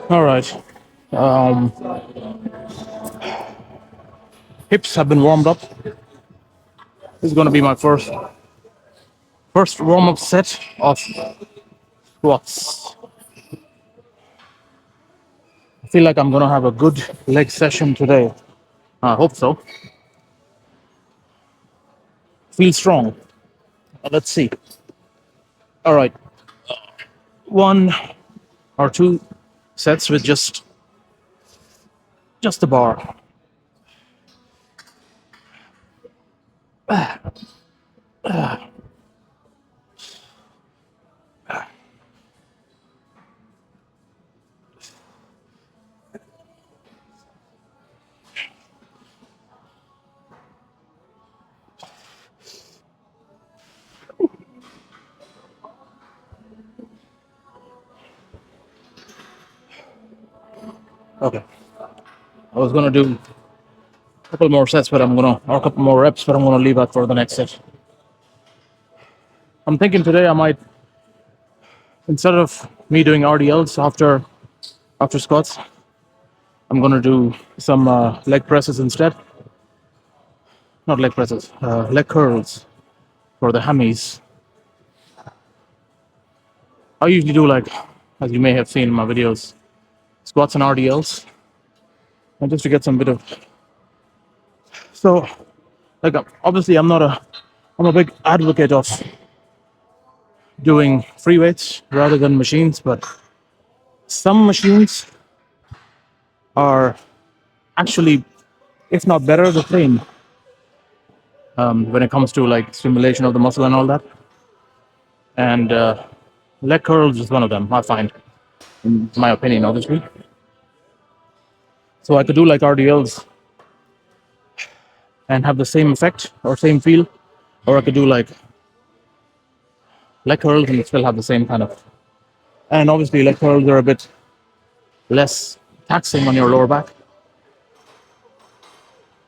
All right. Um, Hips have been warmed up. This is going to be my first warm up set of squats. I feel like I'm going to have a good leg session today. I hope so. Feel strong. Let's see. All right. One or two sets with just a bar. Okay. I was going to do a couple more sets, but or a couple more reps, but I'm gonna leave that for the next set. I'm thinking today I might, instead of me doing RDLs after squats, I'm gonna do some leg presses instead. Not leg presses, leg curls for the hammies. I usually do, like, as you may have seen in my videos, squats and RDLs, and just to get some bit of. So, like, obviously, I'm a big advocate of doing free weights rather than machines, but some machines are actually, if not better, the same when it comes to like stimulation of the muscle and all that. And leg curls is one of them, I find, in my opinion, obviously. So I could do like RDLs and have the same effect or same feel, or I could do like leg curls and still have the same kind of. And obviously, leg curls are a bit less taxing on your lower back.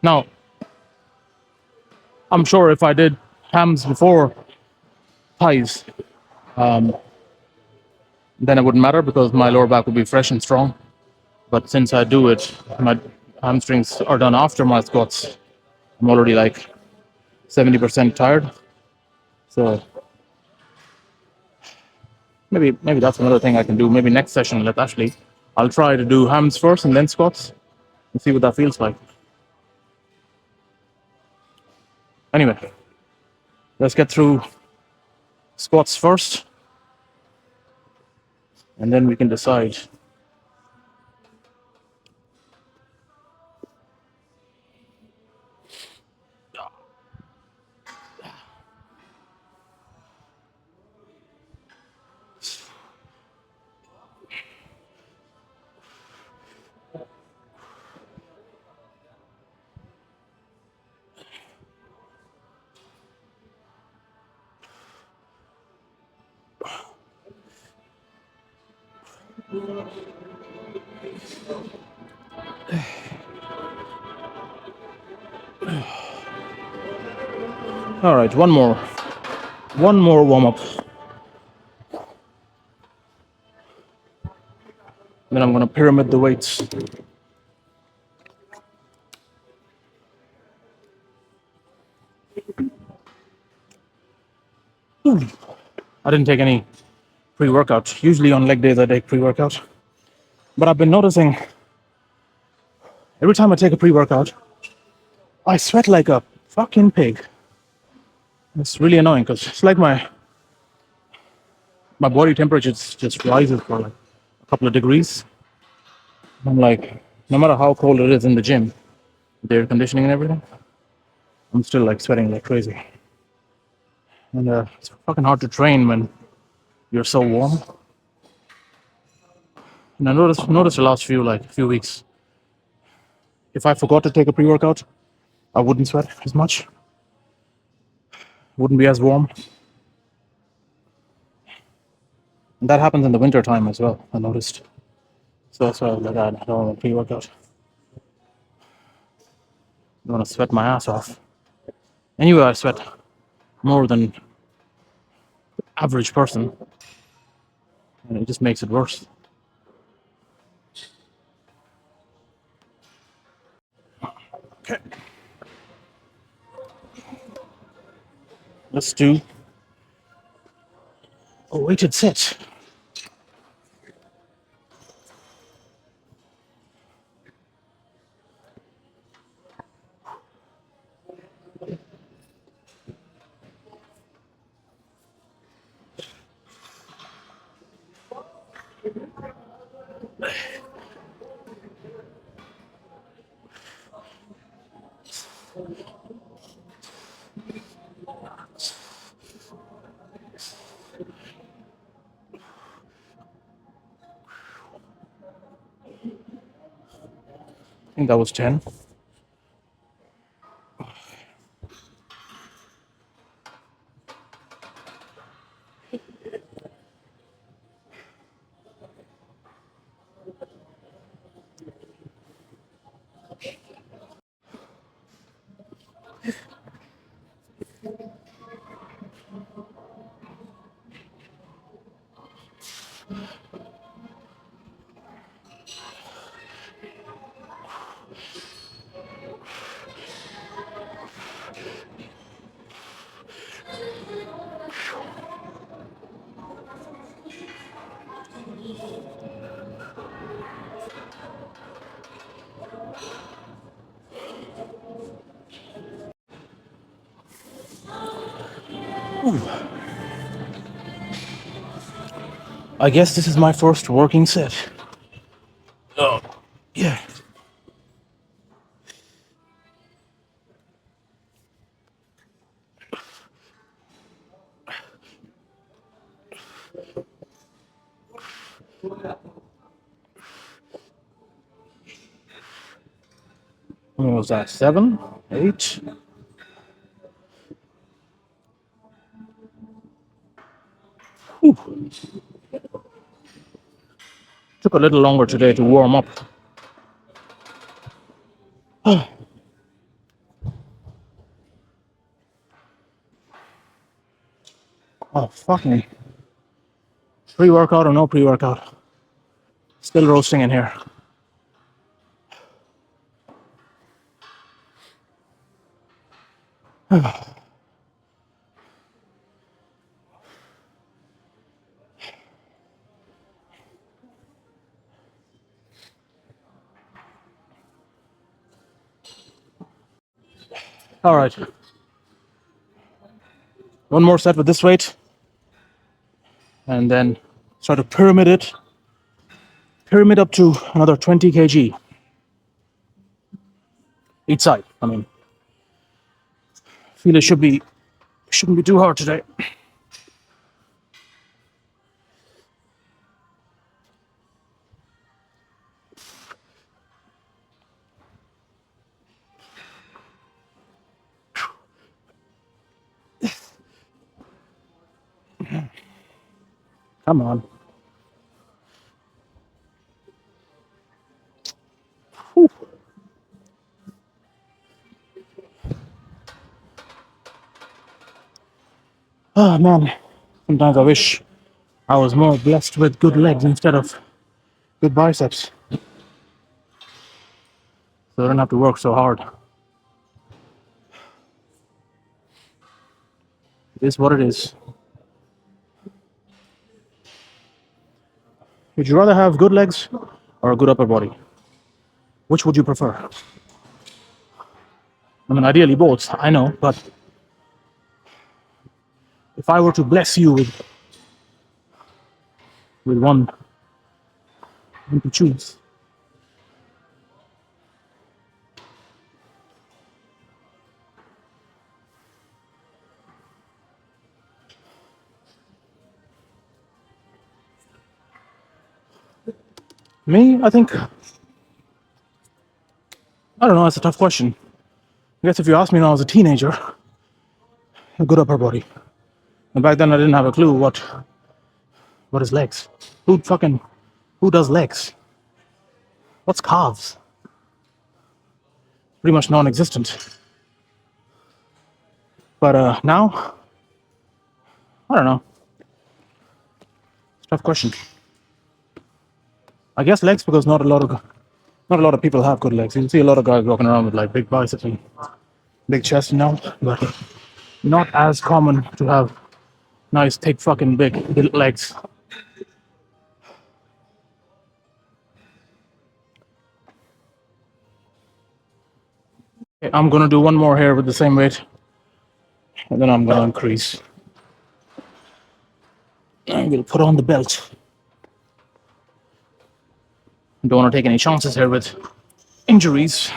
Now, I'm sure if I did hams before thighs, then it wouldn't matter because my lower back would be fresh and strong. But since I do it, my hamstrings are done after my squats. I'm already like 70% tired. So maybe that's another thing I can do. Maybe next session, I'll try to do hams first and then squats and see what that feels like. Anyway, let's get through squats first, and then we can decide. All right, one more warm up. Then I'm gonna pyramid the weights. I didn't take any pre-workout. Usually on leg days I take pre-workout, but I've been noticing every time I take a pre-workout, I sweat like a fucking pig. It's really annoying because it's like my body temperature just rises for like a couple of degrees. I'm like, no matter how cold it is in the gym, the air conditioning and everything, I'm still like sweating like crazy. And it's fucking hard to train when you're so warm. And I noticed the last few weeks, if I forgot to take a pre-workout, I wouldn't sweat as much. Wouldn't be as warm. And that happens in the winter time as well, I noticed. So that's why I was like, I don't want a pre-workout. I don't want to sweat my ass off. Anyway, I sweat more than the average person, and it just makes it worse. Let's do a weighted set. I think that was 10. I guess this is my first working set. Oh, yeah. What was that? 7, 8. Whew. Took a little longer today to warm up. Oh, fuck me. Pre-workout or no pre-workout? Still roasting in here. All right. One more set with this weight. And then start to pyramid it. Pyramid up to another 20 kg. Each side. I mean, feel it shouldn't be too hard today. Come on. Whew. Oh man, sometimes I wish I was more blessed with good legs instead of good biceps. So I don't have to work so hard. It is what it is. Would you rather have good legs or a good upper body? Which would you prefer? I mean, ideally both, I know, but if I were to bless you with one to choose, me, I think, I don't know, that's a tough question. I guess if you asked me when I was a teenager, a good upper body. And back then I didn't have a clue what is legs. Who does legs? What's calves? Pretty much non-existent. But now, I don't know. It's a tough question. I guess legs because not a lot of people have good legs. You can see a lot of guys walking around with like big biceps and big chest now, but not as common to have nice, thick, fucking big legs. Okay, I'm gonna do one more here with the same weight, and then I'm gonna increase. I will put on the belt. Don't want to take any chances here with injuries.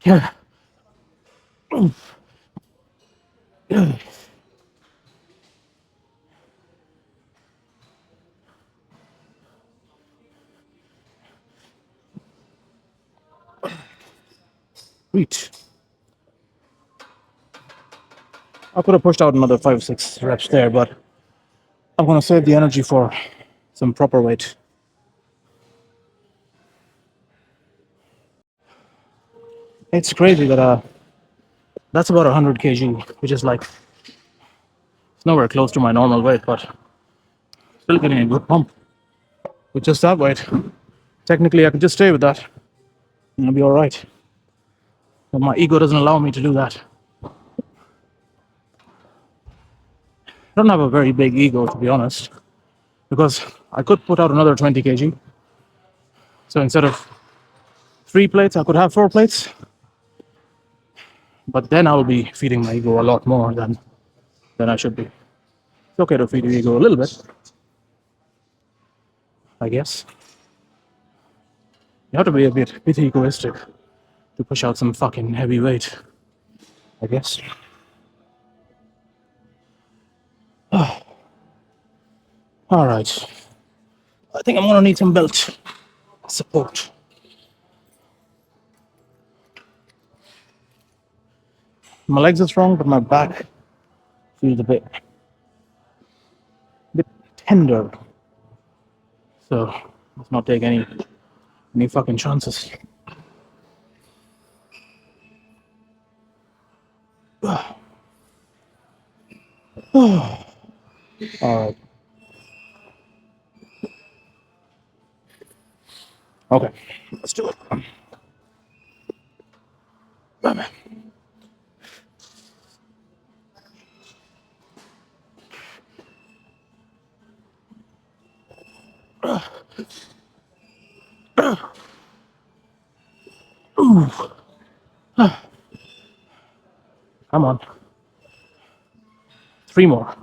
Yeah. Reach. I could have pushed out another 5, 6 reps there, but I'm gonna save the energy for some proper weight. It's crazy that that's about 100 kg, which is like it's nowhere close to my normal weight, but still getting a good pump with just that weight. Technically, I could just stay with that and I'll be all right. But my ego doesn't allow me to do that. I don't have a very big ego, to be honest, because I could put out another 20 kg. So instead of 3 plates, I could have 4 plates. But then I'll be feeding my ego a lot more than I should be. It's okay to feed your ego a little bit, I guess. You have to be a bit egoistic to push out some fucking heavy weight, I guess. All right. I think I'm gonna need some belt support. My legs are strong, but my back feels a bit tender. So let's not take any fucking chances. All right. Okay. Let's do it. Bam. Come on. 3 more.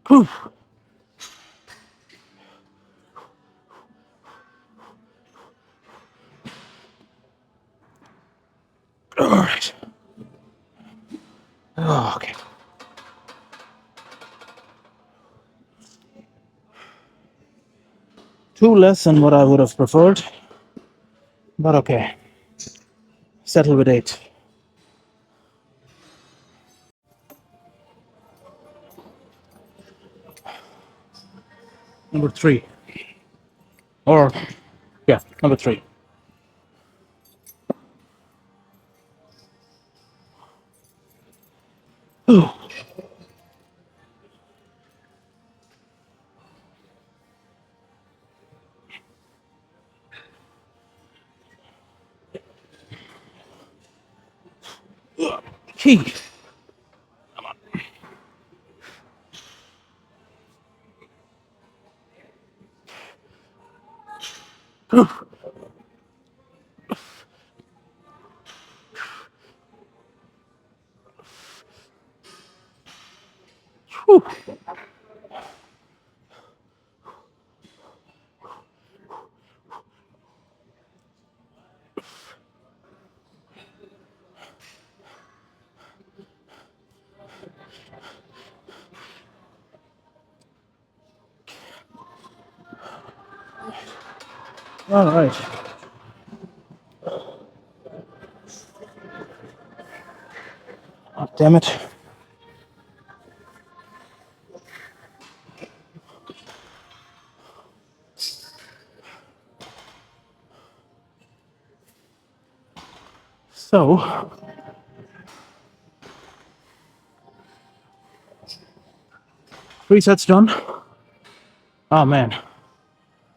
Whew. All right. Oh, okay. Two less than what I would have preferred, but okay. Settle with 8. Number 3. Or, yeah, number 3. Ooh. Key. Ooh. Whew. All right. Oh, damn it. So, 3 sets done. Oh man.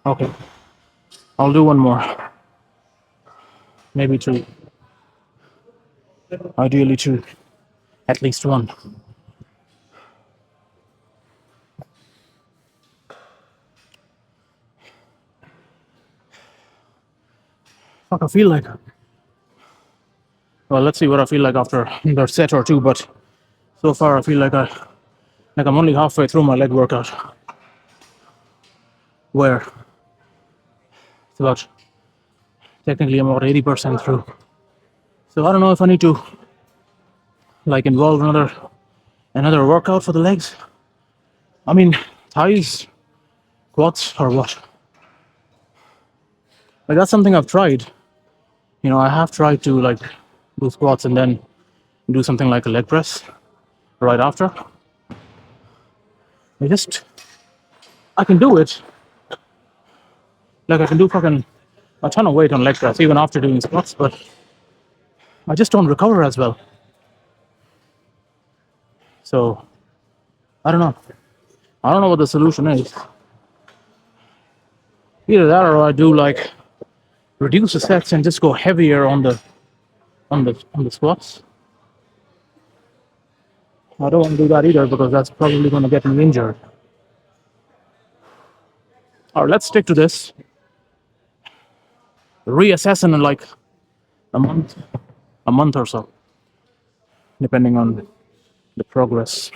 Okay. I'll do one more. Maybe 2. Ideally 2. At least 1. Fuck, I feel like. Well, let's see what I feel like after the set or 2. But so far, I feel like I'm only halfway through my leg workout. Where it's about technically I'm about 80% through. So I don't know if I need to like involve another workout for the legs. I mean, thighs, quads, or what? Like that's something I've tried. You know, I have tried to like do squats and then do something like a leg press right after. I can do it. Like I can do fucking a ton of weight on leg press even after doing squats, but I just don't recover as well. So I don't know. I don't know what the solution is. Either that or I do like reduce the sets and just go heavier on the squats. I don't want to do that either because that's probably going to get me injured. All right, let's stick to this. Reassess in like a month or so, depending on the progress.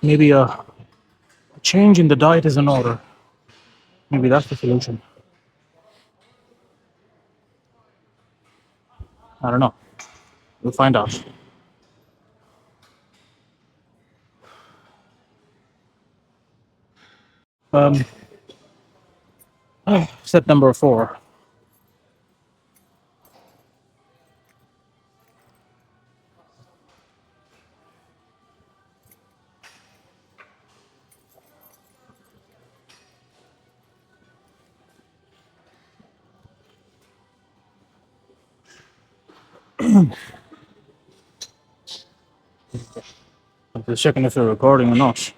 Maybe a change in the diet is in order. Maybe that's the solution. I don't know. We'll find out. Um, Set number 4. I'm just checking if they're recording or not.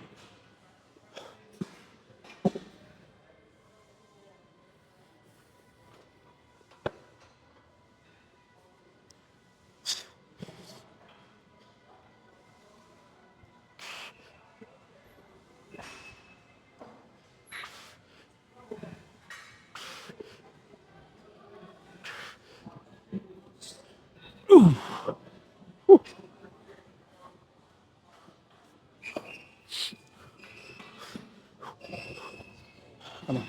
Come on.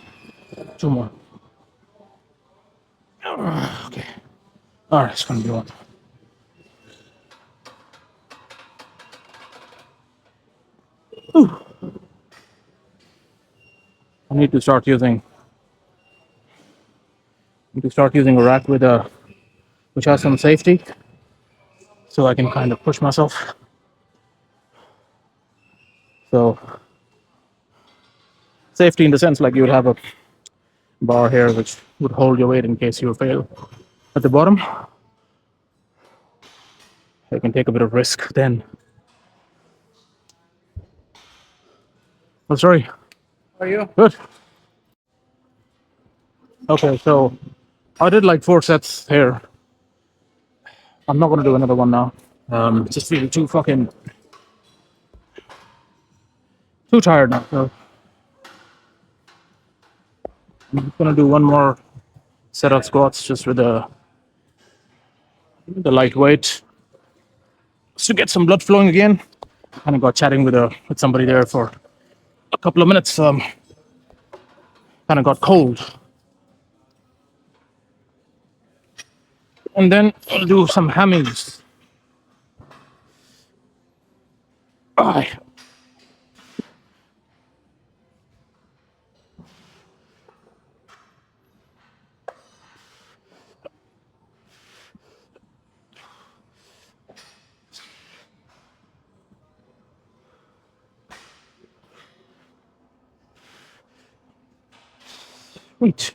2 more. Okay. All right, it's gonna be one. I need to start using a rack with a which has some safety, so I can kind of push myself. So safety in the sense like you would have a bar here which would hold your weight in case you fail. At the bottom, I can take a bit of risk then. Oh, sorry. How are you? Good. Okay, so I did like 4 sets here. I'm not gonna do another one now. Just feeling too tired now. So I'm just gonna do one more set of squats just with the lightweight just to get some blood flowing again. Kind of got chatting with somebody there for a couple of minutes. Kind of got cold, and then I'll do some hammies. Aye. Sweet.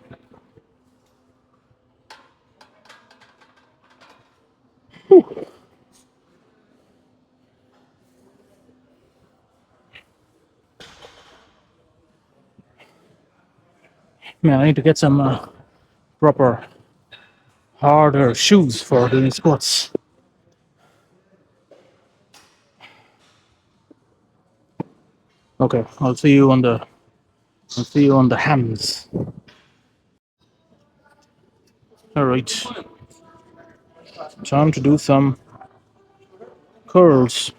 Man, I need to get some proper harder shoes for doing squats. Okay, I'll see you on the hams. All right, time to do some curls.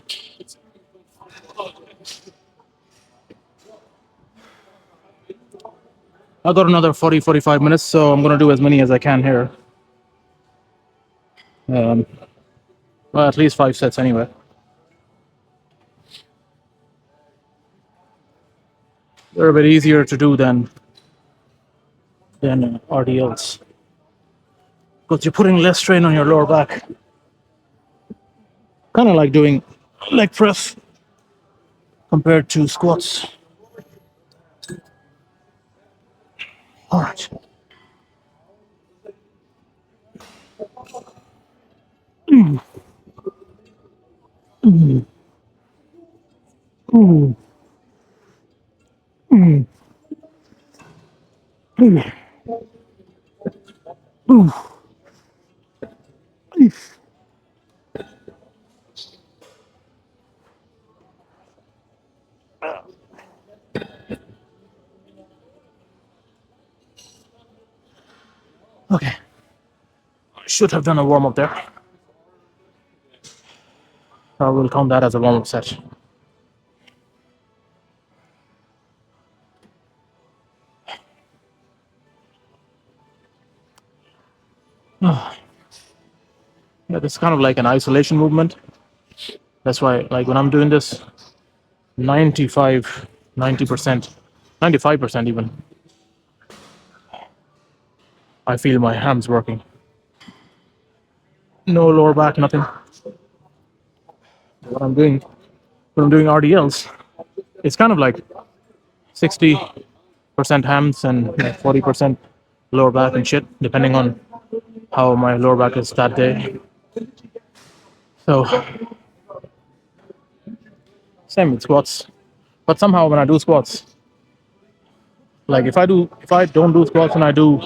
I got another 45 minutes, so I'm gonna do as many as I can here. Um, well, at least 5 sets anyway. They're a bit easier to do than RDLs because you're putting less strain on your lower back. Kind of like doing leg press compared to squats. All right. Okay. I should have done a warm up there. I will count that as a warm up set. Yeah, this is kind of like an isolation movement. That's why, like, when I'm doing this, 95, 90%, 95% even, I feel my hams working. No lower back, nothing. What I'm doing, when I'm doing RDLs, it's kind of like 60% hams and 40% lower back and shit, depending on how my lower back is that day. So, same with squats. But somehow when I do squats, like if I don't do squats and I do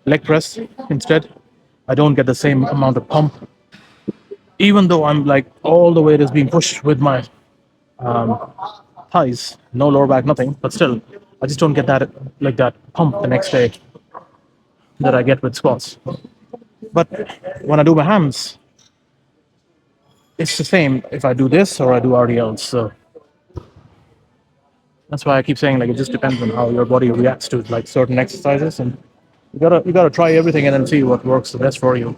leg press instead, I don't get the same amount of pump. Even though I'm like all the weight is being pushed with my thighs, no lower back, nothing, but still, I just don't get that pump the next day that I get with squats. But when I do my hams, it's the same if I do this or I do RDLs. So that's why I keep saying like it just depends on how your body reacts to like certain exercises, and you gotta try everything and then see what works the best for you.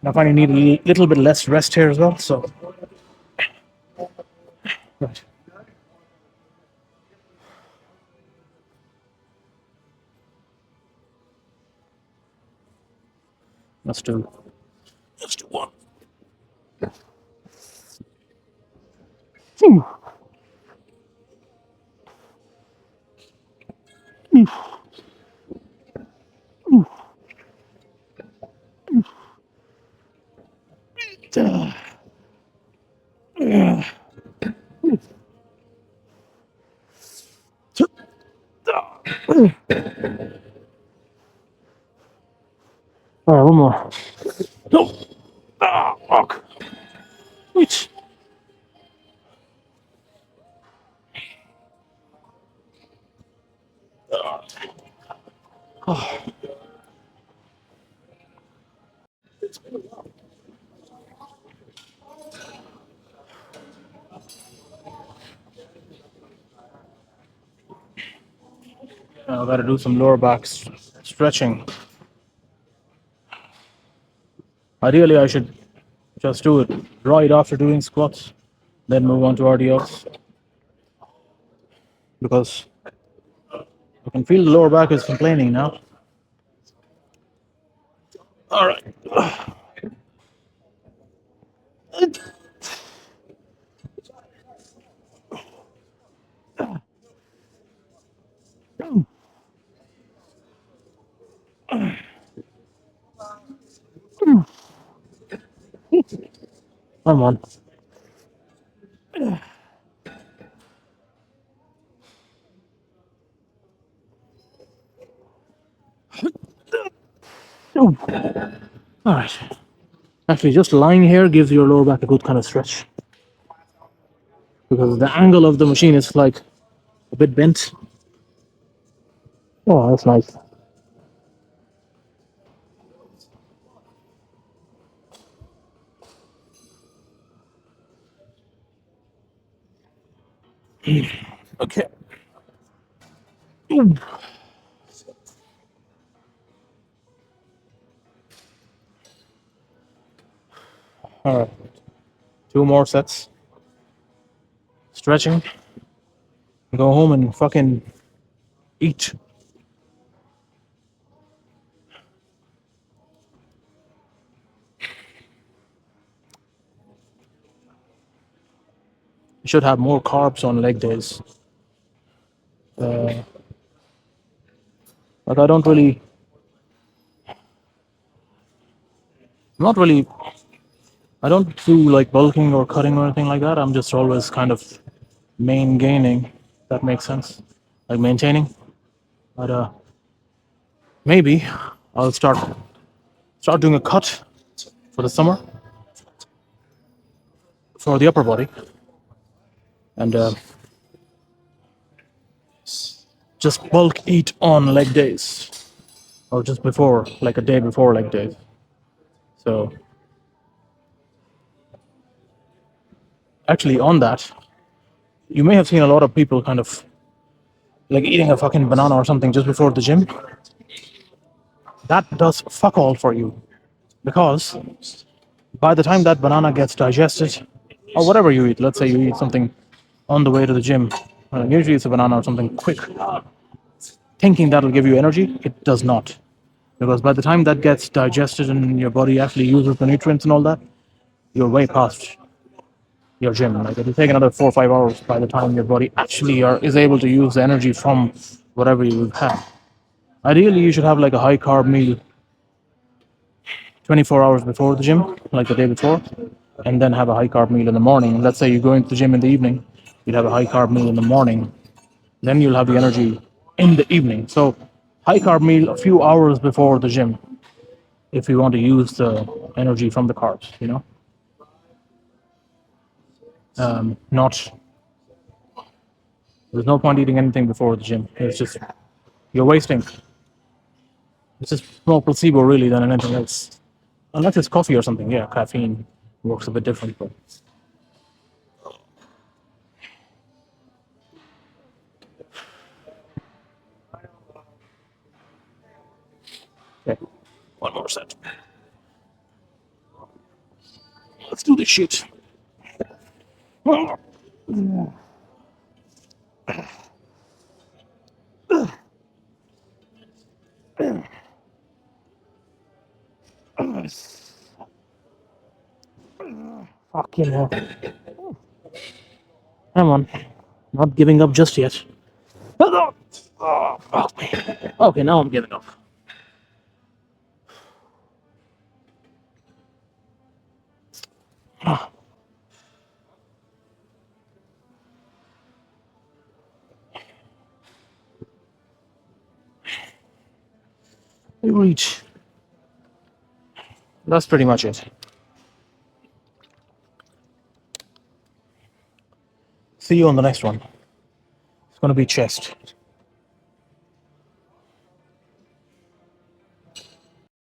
And I find you need a little bit less rest here as well. So right, let's do one. All right, one more. No. Fuck. Wait. I gotta do some lower back stretching. Ideally, I should just do it right after doing squats, then move on to RDLs because I can feel the lower back is complaining now. All right. Come on. All right. Actually, just lying here gives your lower back a good kind of stretch because the angle of the machine is like a bit bent. Oh, that's nice. Okay. All right. 2 more sets. Stretching. Go home and fucking eat. You should have more carbs on leg days. Uh, like I don't really, not really. I don't do like bulking or cutting or anything like that. I'm just always kind of main gaining. That makes sense. Like maintaining. But maybe I'll start doing a cut for the summer for the upper body, and just bulk eat on leg days or just before, like a day before leg days. So actually, on that, you may have seen a lot of people kind of like eating a fucking banana or something just before the gym. That does fuck all for you because by the time that banana gets digested, or whatever you eat, let's say you eat something on the way to the gym, usually it's a banana or something quick, thinking that'll give you energy, it does not. Because by the time that gets digested and your body actually uses the nutrients and all that, you're way past your gym. Like it'll take another 4 or 5 hours by the time your body actually is able to use the energy from whatever you've had. Ideally, you should have like a high carb meal 24 hours before the gym, like the day before, and then have a high carb meal in the morning. Let's say you're going to the gym in the evening, you'd have a high carb meal in the morning, then you'll have the energy in the evening. So, high carb meal a few hours before the gym if you want to use the energy from the carbs, not, there's no point eating anything before the gym. It's just, you're wasting. It's just more placebo really than anything else. Unless it's coffee or something, yeah, caffeine works a bit different, but. Okay, 1 more set. Let's do this shit. Fucking hell. Come on. Not giving up just yet. Oh, fuck me. Okay, now I'm giving up. We reach. That's pretty much it. See you on the next one. It's gonna be chest.